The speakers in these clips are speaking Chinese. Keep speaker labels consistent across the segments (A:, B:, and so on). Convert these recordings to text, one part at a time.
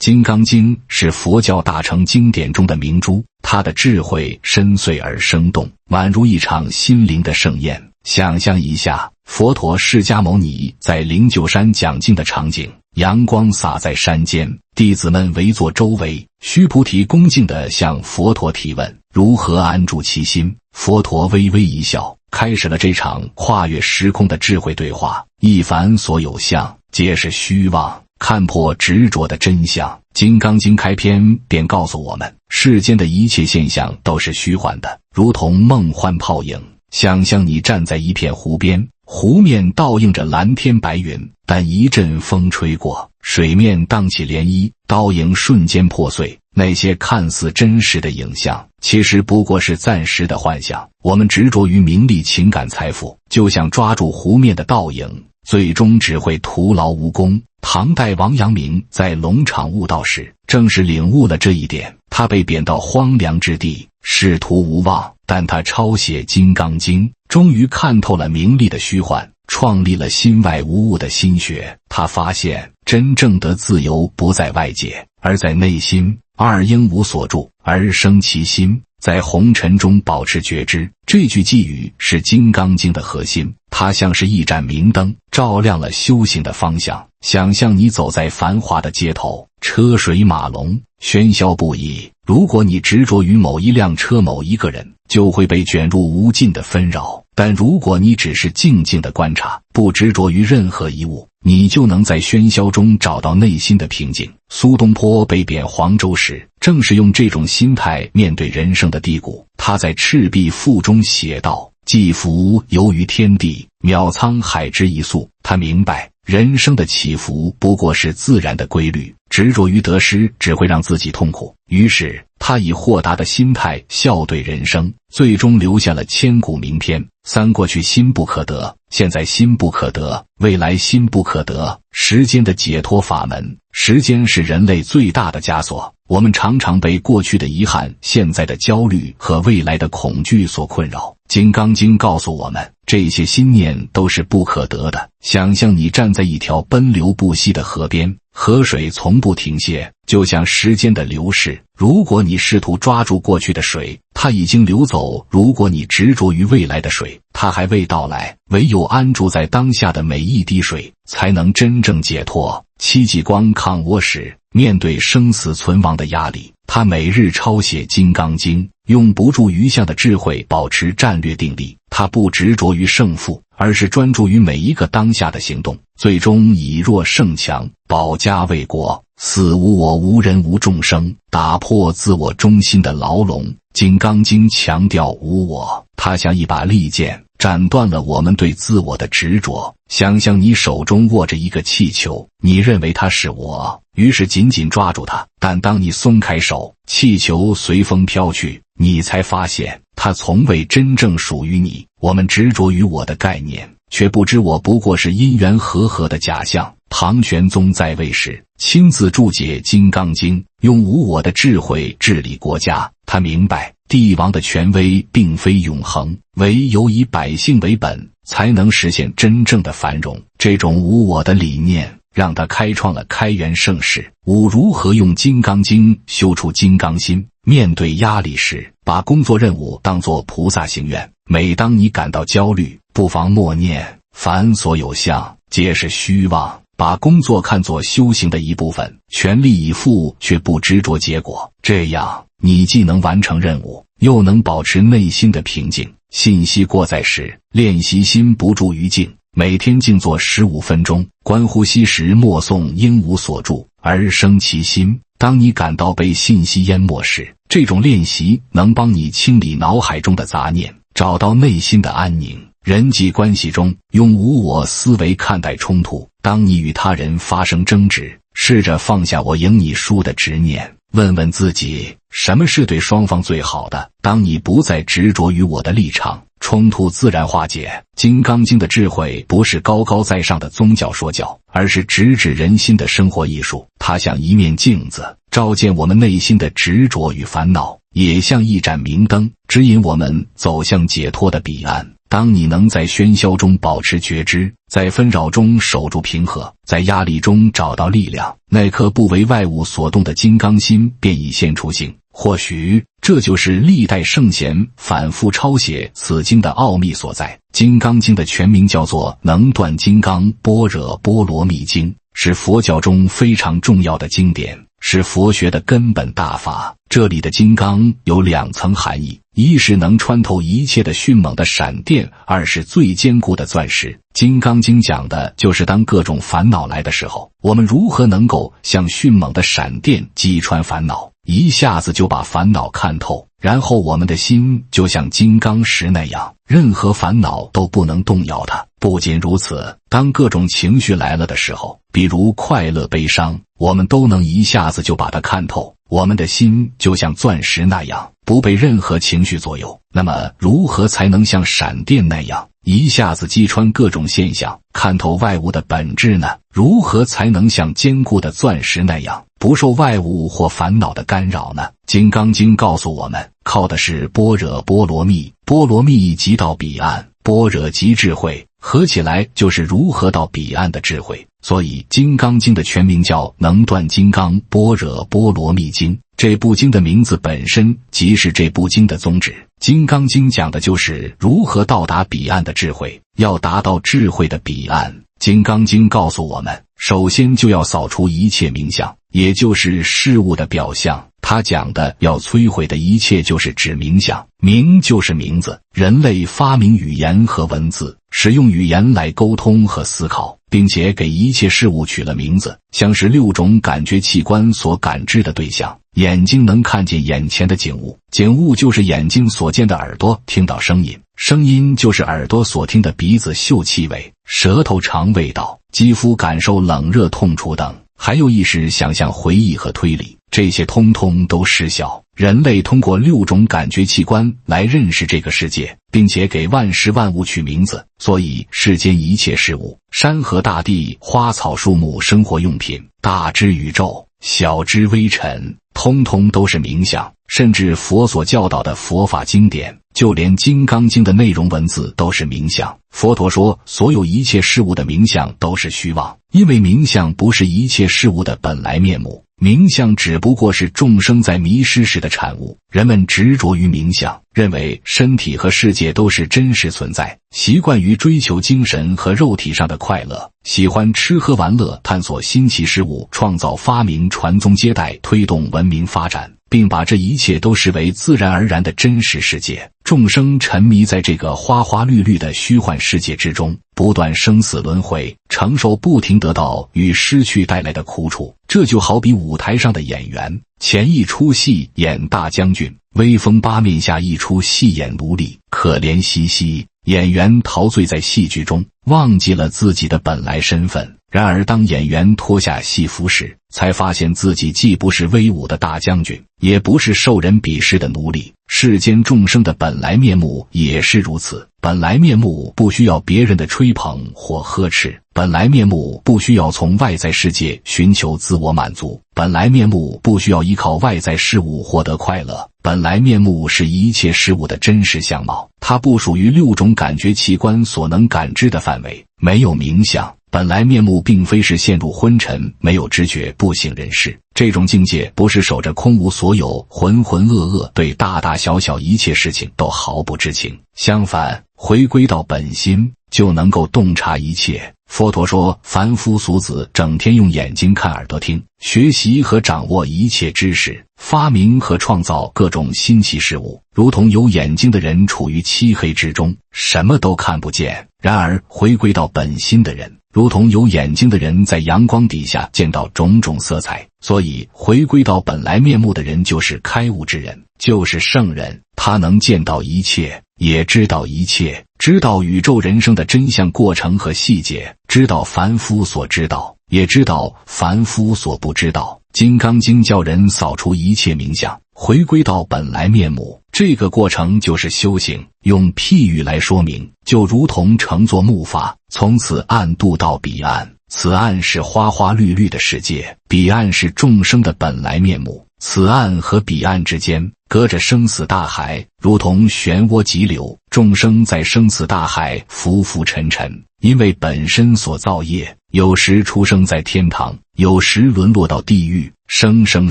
A: 金刚经是佛教大乘经典中的明珠，它的智慧深邃而生动，宛如一场心灵的盛宴。想象一下，佛陀释迦牟尼在灵鹫山讲经的场景，阳光洒在山间，弟子们围坐周围，须菩提恭敬地向佛陀提问，如何安住其心？佛陀微微一笑，开始了这场跨越时空的智慧对话。一凡所有相，皆是虚妄，看破执着的真相。金刚经开篇便告诉我们，世间的一切现象都是虚幻的，如同梦幻泡影。想象你站在一片湖边，湖面倒映着蓝天白云，但一阵风吹过，水面荡起涟漪，倒影瞬间破碎。那些看似真实的影像，其实不过是暂时的幻想。我们执着于名利、情感、财富，就像抓住湖面的倒影，最终只会徒劳无功。唐代王阳明在龙场悟道时，正是领悟了这一点。他被贬到荒凉之地，仕途无望，但他抄写《金刚经》，终于看透了名利的虚幻，创立了心外无物的心学。他发现，真正的自由不在外界，而在内心。二应无所住，而生其心，在红尘中保持觉知。这句寄语是《金刚经》的核心，它像是一盏明灯，照亮了修行的方向。想象你走在繁华的街头，车水马龙，喧嚣不已。如果你执着于某一辆车、某一个人，就会被卷入无尽的纷扰。但如果你只是静静的观察，不执着于任何一物，你就能在喧嚣中找到内心的平静。苏东坡被贬黄州时，正是用这种心态面对人生的低谷。他在《赤壁赋》中写道：寄福游于天地，渺沧海之一粟。他明白，人生的起伏不过是自然的规律，执着于得失只会让自己痛苦。于是他以豁达的心态笑对人生，最终留下了千古名篇。三过去心不可得，现在心不可得，未来心不可得。时间的解脱法门。时间是人类最大的枷锁，我们常常被过去的遗憾、现在的焦虑和未来的恐惧所困扰。金刚经告诉我们，这些心念都是不可得的。想象你站在一条奔流不息的河边，河水从不停歇，就像时间的流逝。如果你试图抓住过去的水，它已经流走；如果你执着于未来的水，它还未到来。唯有安住在当下的每一滴水，才能真正解脱。戚继光抗倭时，面对生死存亡的压力，他每日抄写《金刚经》，用不住余下的智慧保持战略定力。他不执着于胜负，而是专注于每一个当下的行动，最终以弱胜强，保家卫国。死无我，无人无众生，打破自我中心的牢笼。金刚经强调无我，它像一把利剑，斩断了我们对自我的执着。想象你手中握着一个气球，你认为它是我，于是紧紧抓住它。但当你松开手，气球随风飘去，你才发现它从未真正属于你。我们执着于我的概念，却不知我不过是因缘和合的假象。唐玄宗在位时，亲自注解《金刚经》，用无我的智慧治理国家。他明白，帝王的权威并非永恒，唯有以百姓为本，才能实现真正的繁荣。这种无我的理念，让他开创了开元盛世。五、如何用《金刚经》修出金刚心？面对压力时，把工作任务当作菩萨行愿。每当你感到焦虑，不妨默念：凡所有相，皆是虚妄。把工作看作修行的一部分，全力以赴却不执着结果。这样，你既能完成任务，又能保持内心的平静。信息过载时，练习心不住于静。每天静坐15分钟，观呼吸时默诵应无所住，而生其心。当你感到被信息淹没时，这种练习能帮你清理脑海中的杂念，找到内心的安宁。人际关系中，用无我思维看待冲突。当你与他人发生争执，试着放下我赢你输的执念，问问自己，什么是对双方最好的？当你不再执着于我的立场，冲突自然化解。金刚经的智慧不是高高在上的宗教说教，而是直指人心的生活艺术。它像一面镜子，照见我们内心的执着与烦恼，也像一盏明灯，指引我们走向解脱的彼岸。当你能在喧嚣中保持觉知，在纷扰中守住平和，在压力中找到力量，那颗不为外物所动的金刚心便已现出形。或许这就是历代圣贤反复抄写此经的奥秘所在。金刚经的全名叫做《能断金刚般若波罗蜜经》，是佛教中非常重要的经典，是佛学的根本大法。这里的金刚有2层含义，一是能穿透一切的迅猛的闪电，二是最坚固的钻石。金刚经讲的就是当各种烦恼来的时候，我们如何能够像迅猛的闪电击穿烦恼，一下子就把烦恼看透，然后我们的心就像金刚石那样，任何烦恼都不能动摇它。不仅如此，当各种情绪来了的时候，比如快乐悲伤，我们都能一下子就把它看透，我们的心就像钻石那样，不被任何情绪左右。那么如何才能像闪电那样一下子击穿各种现象，看透外物的本质呢？如何才能像坚固的钻石那样不受外物或烦恼的干扰呢？金刚经告诉我们，靠的是般若波罗蜜，波罗蜜即到彼岸，般若即智慧，合起来就是如何到彼岸的智慧。所以金刚经的全名叫《能断金刚般若波罗蜜经》，这部经的名字本身即是这部经的宗旨。金刚经讲的就是如何到达彼岸的智慧，要达到智慧的彼岸。金刚经告诉我们，首先就要扫除一切名相，也就是事物的表象。他讲的要摧毁的一切就是指名相，名就是名字。人类发明语言和文字，使用语言来沟通和思考，并且给一切事物取了名字，像是6种感觉器官所感知的对象。眼睛能看见眼前的景物，景物就是眼睛所见的；耳朵听到声音，声音就是耳朵所听的；鼻子嗅气味，舌头尝味道，肌肤感受冷热痛楚等，还有意识想象回忆和推理，这些通通都失效。人类通过6种感觉器官来认识这个世界，并且给万事万物取名字。所以世间一切事物，山河大地、花草树木、生活用品，大之宇宙，小之微尘，通通都是名相。甚至佛所教导的佛法经典，就连金刚经的内容文字都是名相。佛陀说，所有一切事物的名相都是虚妄，因为名相不是一切事物的本来面目，名相只不过是众生在迷失时的产物。人们执着于名相，认为身体和世界都是真实存在，习惯于追求精神和肉体上的快乐，喜欢吃喝玩乐，探索新奇事物，创造发明，传宗接代，推动文明发展，并把这一切都视为自然而然的真实世界。众生沉迷在这个花花绿绿的虚幻世界之中，不断生死轮回，承受不停得到与失去带来的苦楚。这就好比舞台上的演员，前一出戏演大将军，威风八面下一出戏演奴隶，可怜兮兮。演员陶醉在戏剧中，忘记了自己的本来身份。然而当演员脱下戏服时，才发现自己既不是威武的大将军，也不是受人鄙视的奴隶。世间众生的本来面目也是如此，本来面目不需要别人的吹捧或呵斥，本来面目不需要从外在世界寻求自我满足，本来面目不需要依靠外在事物获得快乐，本来面目是一切事物的真实相貌，它不属于6种感觉器官所能感知的范围，没有名相。本来面目并非是陷入昏沉，没有知觉，不省人事。这种境界不是守着空无所有，浑浑噩噩，对大大小小一切事情都毫不知情。相反，回归到本心，就能够洞察一切。佛陀说，凡夫俗子整天用眼睛看、耳朵听，学习和掌握一切知识，发明和创造各种新奇事物，如同有眼睛的人处于漆黑之中，什么都看不见。然而回归到本心的人，如同有眼睛的人在阳光底下见到种种色彩。所以回归到本来面目的人就是开悟之人，就是圣人。他能见到一切，也知道一切，知道宇宙人生的真相过程和细节，知道凡夫所知道，也知道凡夫所不知道。金刚经教人扫除一切名相，回归到本来面目，这个过程就是修行。用譬喻来说明，就如同乘坐木筏，从此岸渡到彼岸。此岸是花花绿绿的世界，彼岸是众生的本来面目。此岸和彼岸之间隔着生死大海，如同漩涡急流，众生在生死大海浮浮沉沉，因为本身所造业，有时出生在天堂，有时沦落到地狱，生生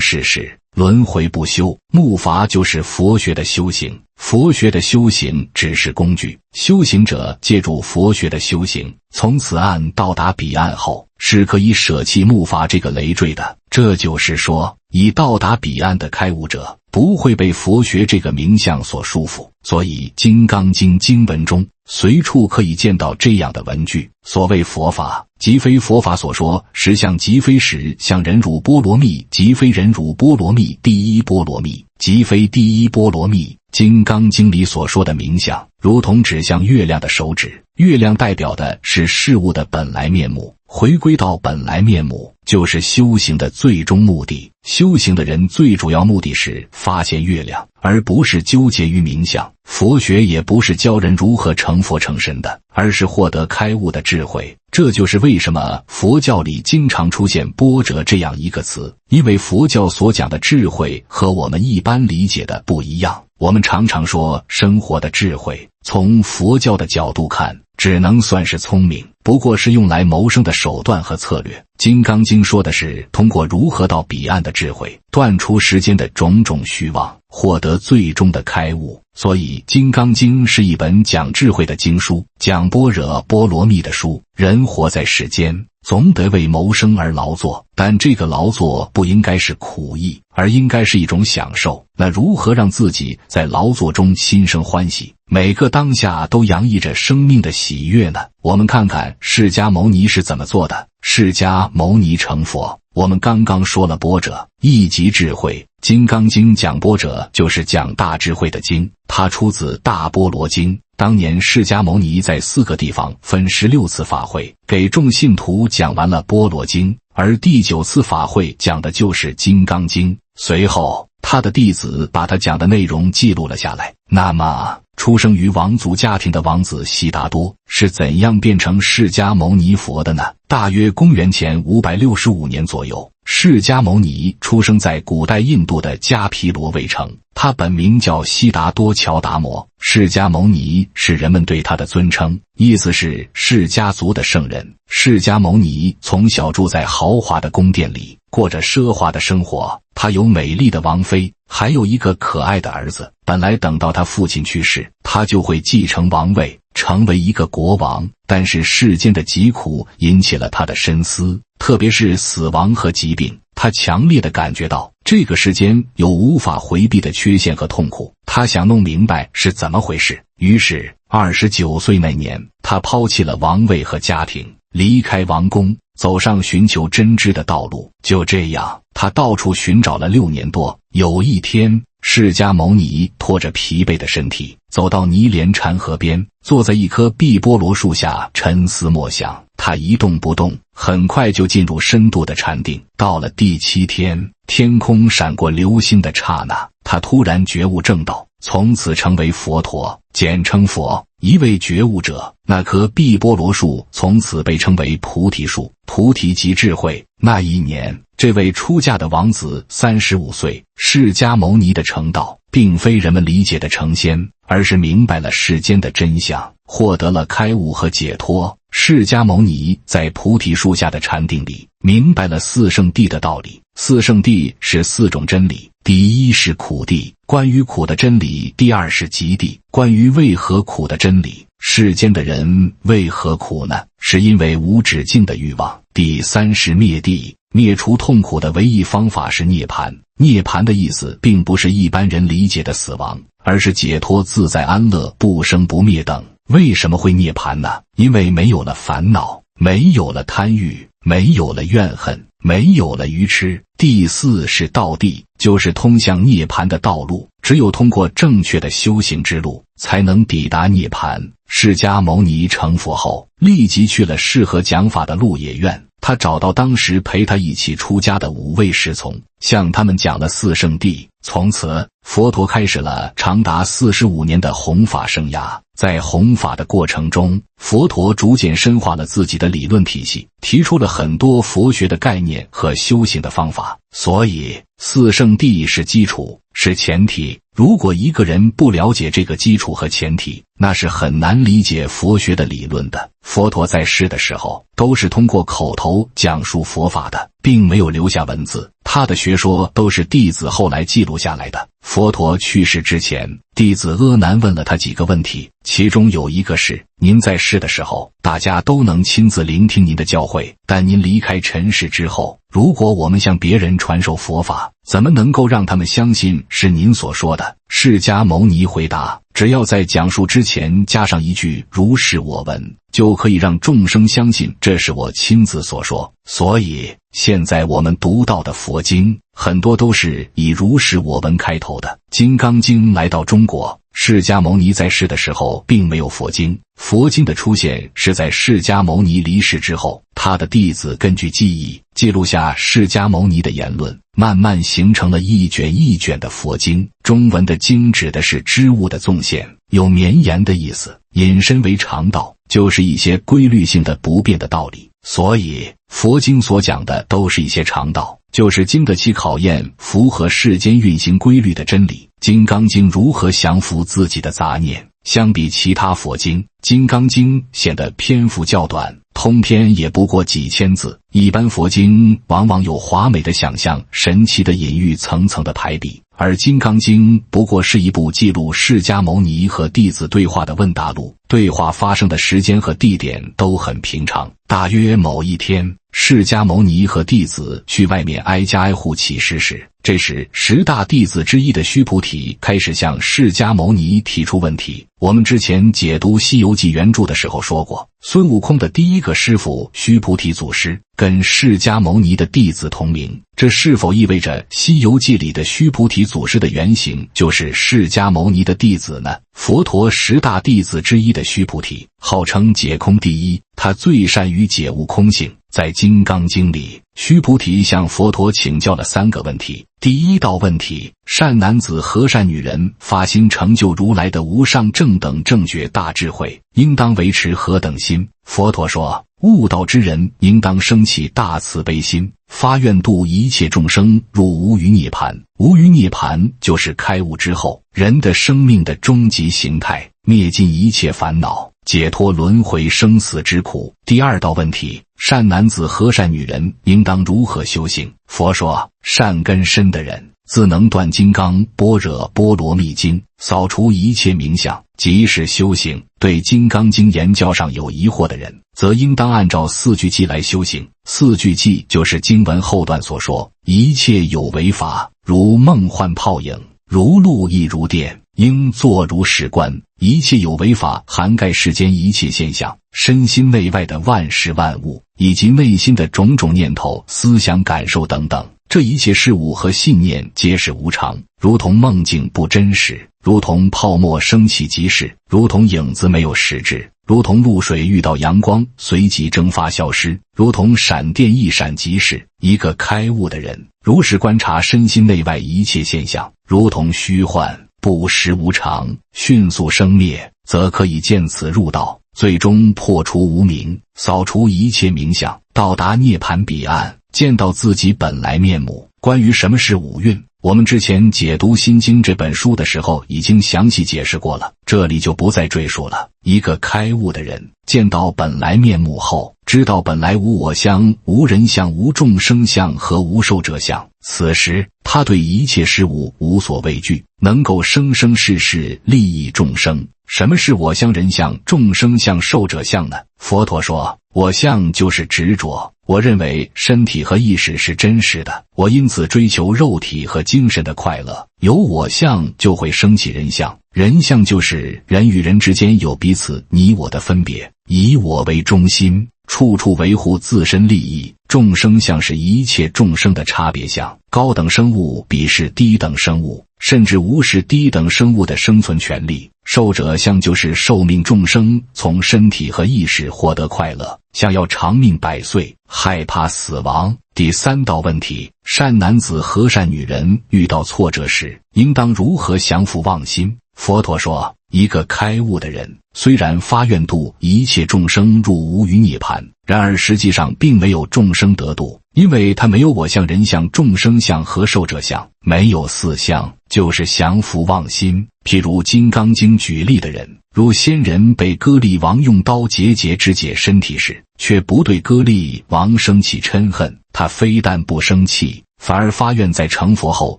A: 世世轮回不休。木筏就是佛学的修行，佛学的修行只是工具，修行者借助佛学的修行，从此岸到达彼岸后，是可以舍弃木筏这个累赘的。这就是说，已到达彼岸的开悟者不会被佛学这个名相所束缚。所以《金刚经》经文中随处可以见到这样的文句：所谓佛法，即非佛法所说实相，即非实相，人如波罗蜜，即非人如波罗蜜，第一波罗蜜，即非第一波罗蜜。金刚经里所说的名相，如同指向月亮的手指，月亮代表的是事物的本来面目，回归到本来面目，就是修行的最终目的。修行的人最主要目的是发现月亮，而不是纠结于名相。佛学也不是教人如何成佛成神的，而是获得开悟的智慧。这就是为什么佛教里经常出现般若这样一个词，因为佛教所讲的智慧和我们一般理解的不一样。我们常常说生活的智慧，从佛教的角度看，只能算是聪明，不过是用来谋生的手段和策略。金刚经说的是通过如何到彼岸的智慧，断除世间的种种虚妄，获得最终的开悟。所以金刚经是一本讲智慧的经书，讲般若波罗蜜的书。人活在世间，总得为谋生而劳作，但这个劳作不应该是苦役，而应该是一种享受。那如何让自己在劳作中心生欢喜，每个当下都洋溢着生命的喜悦呢？我们看看释迦牟尼是怎么做的。释迦牟尼成佛，我们刚刚说了般若，一即智慧。金刚经讲般若就是讲大智慧的经，它出自大般若经。当年释迦牟尼在4个地方分16次法会，给众信徒讲完了般若经，而第9次法会讲的就是金刚经。随后他的弟子把他讲的内容记录了下来。那么出生于王族家庭的王子悉达多是怎样变成释迦牟尼佛的呢？大约公元前565年左右，释迦牟尼出生在古代印度的迦毗罗卫城，他本名叫悉达多乔达摩。释迦牟尼是人们对他的尊称，意思是释迦族的圣人。释迦牟尼从小住在豪华的宫殿里，过着奢华的生活。他有美丽的王妃，还有一个可爱的儿子。本来等到他父亲去世，他就会继承王位，成为一个国王。但是世间的疾苦引起了他的深思，特别是死亡和疾病。他强烈地感觉到这个世间有无法回避的缺陷和痛苦，他想弄明白是怎么回事。于是29岁那年，他抛弃了王位和家庭，离开王宫，走上寻求真知的道路。就这样，他到处寻找了6年多。有一天，释迦牟尼拖着疲惫的身体走到尼连禅河边，坐在一棵碧波罗树下沉思默想。他一动不动，很快就进入深度的禅定。到了第7天，天空闪过流星的刹那，他突然觉悟正道，从此成为佛陀，简称佛，一位觉悟者。那棵碧波罗树从此被称为菩提树，菩提即智慧。那一年，这位出家的王子35岁。释迦牟尼的成道并非人们理解的成仙，而是明白了世间的真相，获得了开悟和解脱。释迦牟尼在菩提树下的禅定里明白了4圣谛的道理。4圣谛是4种真理，第一是苦谛，关于苦的真理；第2是集谛，关于为何苦的真理。世间的人为何苦呢？是因为无止境的欲望。第3是灭谛，灭除痛苦的唯一方法是涅槃。涅槃的意思并不是一般人理解的死亡，而是解脱、自在、安乐、不生不灭等。为什么会涅槃呢？因为没有了烦恼，没有了贪欲，没有了怨恨，没有了愚痴。第4是道谛，就是通向涅槃的道路。只有通过正确的修行之路，才能抵达涅槃。释迦牟尼成佛后，立即去了适合讲法的鹿野苑。他找到当时陪他一起出家的5位侍从，向他们讲了4圣谛。从此，佛陀开始了长达45年的弘法生涯。在弘法的过程中，佛陀逐渐深化了自己的理论体系，提出了很多佛学的概念和修行的方法。所以，四圣谛是基础，是前提。如果一个人不了解这个基础和前提，那是很难理解佛学的理论的。佛陀在世的时候，都是通过口头讲述佛法的，并没有留下文字。他的学说都是弟子后来记录下来的。佛陀去世之前，弟子阿难问了他几个问题，其中有一个是：您在世的时候，大家都能亲自聆听您的教诲，但您离开尘世之后，如果我们向别人传授佛法，怎么能够让他们相信是您所说的？释迦牟尼回答：只要在讲述之前加上一句如是我闻，就可以让众生相信这是我亲自所说。所以现在我们读到的佛经很多都是以如是我闻开头的。金刚经来到中国，释迦牟尼在世的时候并没有佛经，佛经的出现是在释迦牟尼离世之后，他的弟子根据记忆记录下释迦牟尼的言论，慢慢形成了一卷一卷的佛经。中文的经指的是织物的纵线，有绵延的意思，引申为常道，就是一些规律性的不变的道理。所以佛经所讲的都是一些常道，就是经得起考验，符合世间运行规律的真理。金刚经如何降服自己的杂念？相比其他佛经，金刚经显得篇幅较短，通篇也不过几千字。一般佛经往往有华美的想象、神奇的隐喻、层层的排比，而金刚经不过是一部记录释迦牟尼和弟子对话的问答录，对话发生的时间和地点都很平常。大约某一天，释迦牟尼和弟子去外面挨家挨户乞食时，这时10大弟子之一的须菩提开始向释迦牟尼提出问题。我们之前解读《西游记》原著的时候说过，孙悟空的第一个师父须菩提祖师跟释迦牟尼的弟子同名，这是否意味着《西游记》里的须菩提祖师的原型就是释迦牟尼的弟子呢？佛陀10大弟子之一的须菩提号称解空第一，他最善于解悟空性。在《金刚经》里，须菩提向佛陀请教了3个问题。第一道问题：善男子和善女人发心成就如来的无上正等正觉大智慧，应当维持何等心？佛陀说，悟道之人应当升起大慈悲心，发愿度一切众生入无余涅槃。无余涅槃就是开悟之后人的生命的终极形态，灭尽一切烦恼，解脱轮回生死之苦。第二道问题：善男子和善女人应当如何修行？佛说，善根深的人自能断金刚般若波罗蜜经，扫除一切名相，即是修行。对金刚经言教上有疑惑的人，则应当按照4句偈来修行。4句偈就是经文后段所说：一切有为法，如梦幻泡影，如露亦如电，应作如是观。一切有为法涵盖世间一切现象，身心内外的万事万物，以及内心的种种念头、思想、感受等等。这一切事物和信念皆是无常，如同梦境不真实，如同泡沫升起即逝，如同影子没有实质，如同露水遇到阳光随即蒸发消失，如同闪电一闪即逝。一个开悟的人如实观察身心内外一切现象，如同虚幻不实无常，迅速生灭，则可以见此入道，最终破除无明，扫除一切名相，到达涅槃彼岸，见到自己本来面目。关于什么是五蕴，我们之前解读《心经》这本书的时候已经详细解释过了，这里就不再赘述了。一个开悟的人见到本来面目后，知道本来无我相、无人相、无众生相和无寿者相，此时他对一切事物无所畏惧，能够生生世世利益众生。什么是我相、人相、众生相、寿者相呢？佛陀说，我相就是执着，我认为身体和意识是真实的，我因此追求肉体和精神的快乐。有我相就会升起人相，人相就是人与人之间有彼此你我的分别，以我为中心，处处维护自身利益。众生相是一切众生的差别相，高等生物鄙视低等生物，甚至无视低等生物的生存权利。寿者相就是寿命众生从身体和意识获得快乐，想要长命百岁，害怕死亡。第3道问题：善男子和善女人遇到挫折时，应当如何降伏妄心？佛陀说，一个开悟的人，虽然发愿度一切众生入无余涅槃，然而实际上并没有众生得度，因为他没有我相、人相、众生相和寿者相，没有4相，就是降伏妄心。譬如《金刚经》举例的人，如仙人被歌利王用刀节肢解身体时，却不对歌利王生起嗔恨，他非但不生气，反而发愿在成佛后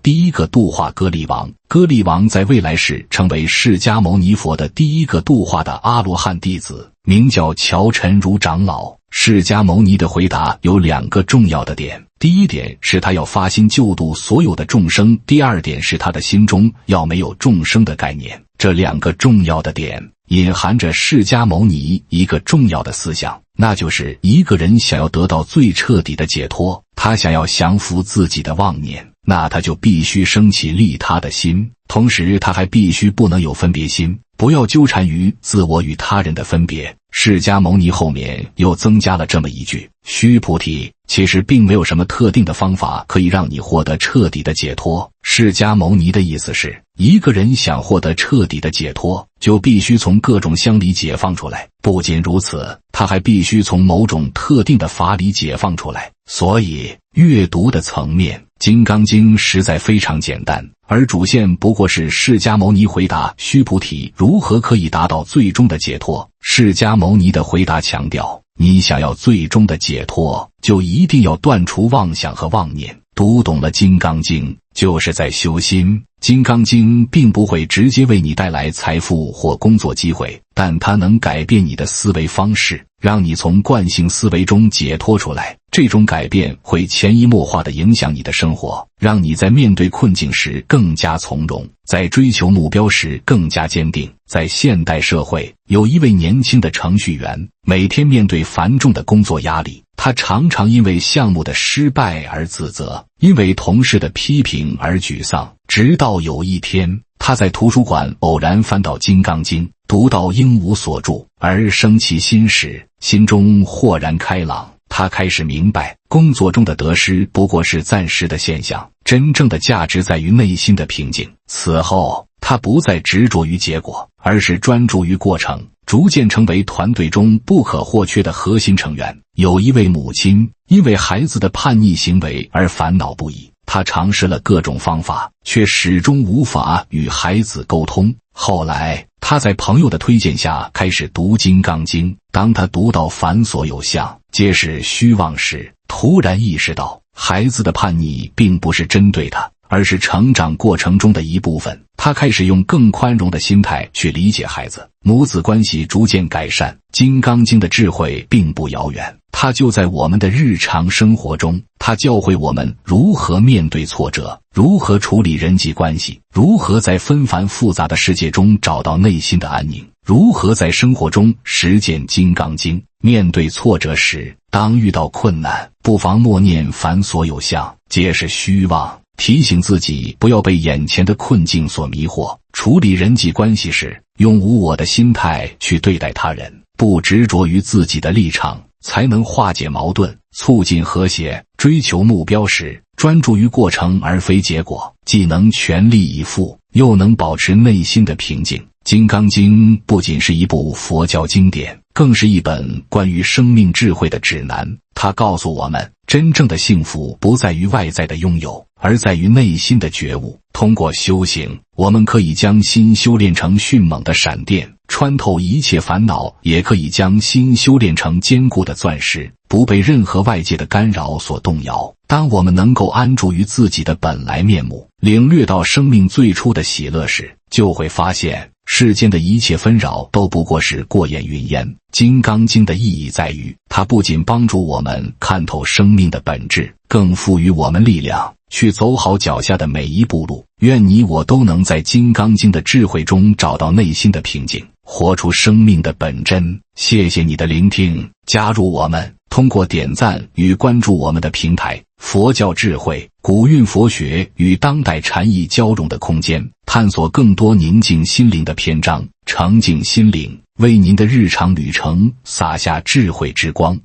A: 第一个度化歌利王。歌利王在未来世成为释迦牟尼佛的第一个度化的阿罗汉弟子，名叫乔陈如长老。释迦牟尼的回答有2个重要的点，第一点是他要发心救度所有的众生，第二点是他的心中要没有众生的概念。这2个重要的点隐含着释迦牟尼一个重要的思想，那就是一个人想要得到最彻底的解脱，他想要降服自己的妄念，那他就必须升起利他的心，同时他还必须不能有分别心，不要纠缠于自我与他人的分别。释迦牟尼后面又增加了这么一句：须菩提，其实并没有什么特定的方法可以让你获得彻底的解脱。释迦牟尼的意思是，一个人想获得彻底的解脱，就必须从各种相里解放出来，不仅如此，他还必须从某种特定的法里解放出来。所以阅读的层面，《金刚经》实在非常简单，而主线不过是释迦牟尼回答须菩提如何可以达到最终的解脱。释迦牟尼的回答强调，你想要最终的解脱，就一定要断除妄想和妄念。读懂了《金刚经》，就是在修心。《金刚经》并不会直接为你带来财富或工作机会，但它能改变你的思维方式，让你从惯性思维中解脱出来。这种改变会潜移默化地影响你的生活，让你在面对困境时更加从容，在追求目标时更加坚定。在现代社会，有一位年轻的程序员，每天面对繁重的工作压力，他常常因为项目的失败而自责，因为同事的批评而沮丧。直到有一天，他在图书馆偶然翻到《金刚经》，读到应无所住而生其心时，心中豁然开朗。他开始明白，工作中的得失不过是暂时的现象，真正的价值在于内心的平静。此后，他不再执着于结果，而是专注于过程，逐渐成为团队中不可或缺的核心成员。有一位母亲因为孩子的叛逆行为而烦恼不已，她尝试了各种方法，却始终无法与孩子沟通。后来，他在朋友的推荐下开始读《金刚经》。当他读到凡所有相，皆是虚妄时，突然意识到，孩子的叛逆并不是针对他，而是成长过程中的一部分。他开始用更宽容的心态去理解孩子，母子关系逐渐改善。《金刚经》的智慧并不遥远，它就在我们的日常生活中。它教会我们如何面对挫折，如何处理人际关系，如何在纷繁复杂的世界中找到内心的安宁，如何在生活中实践《金刚经》。面对挫折时，当遇到困难，不妨默念凡所有相，皆是虚妄，提醒自己不要被眼前的困境所迷惑。处理人际关系时，用无我的心态去对待他人，不执着于自己的立场，才能化解矛盾，促进和谐。追求目标时，专注于过程而非结果，既能全力以赴，又能保持内心的平静。《金刚经》不仅是一部佛教经典，更是一本关于生命智慧的指南。它告诉我们，真正的幸福不在于外在的拥有，而在于内心的觉悟。通过修行，我们可以将心修炼成迅猛的闪电，穿透一切烦恼；也可以将心修炼成坚固的钻石，不被任何外界的干扰所动摇。当我们能够安住于自己的本来面目，领略到生命最初的喜乐时，就会发现世间的一切纷扰都不过是过眼云烟。《金刚经》的意义在于，它不仅帮助我们看透生命的本质，更赋予我们力量，去走好脚下的每一步路。愿你我都能在《金刚经》的智慧中找到内心的平静，活出生命的本真。谢谢你的聆听，加入我们，通过点赞与关注我们的平台，佛教智慧、古韵佛学与当代禅意交融的空间，探索更多宁静心灵的篇章，澄净心灵，为您的日常旅程洒下智慧之光。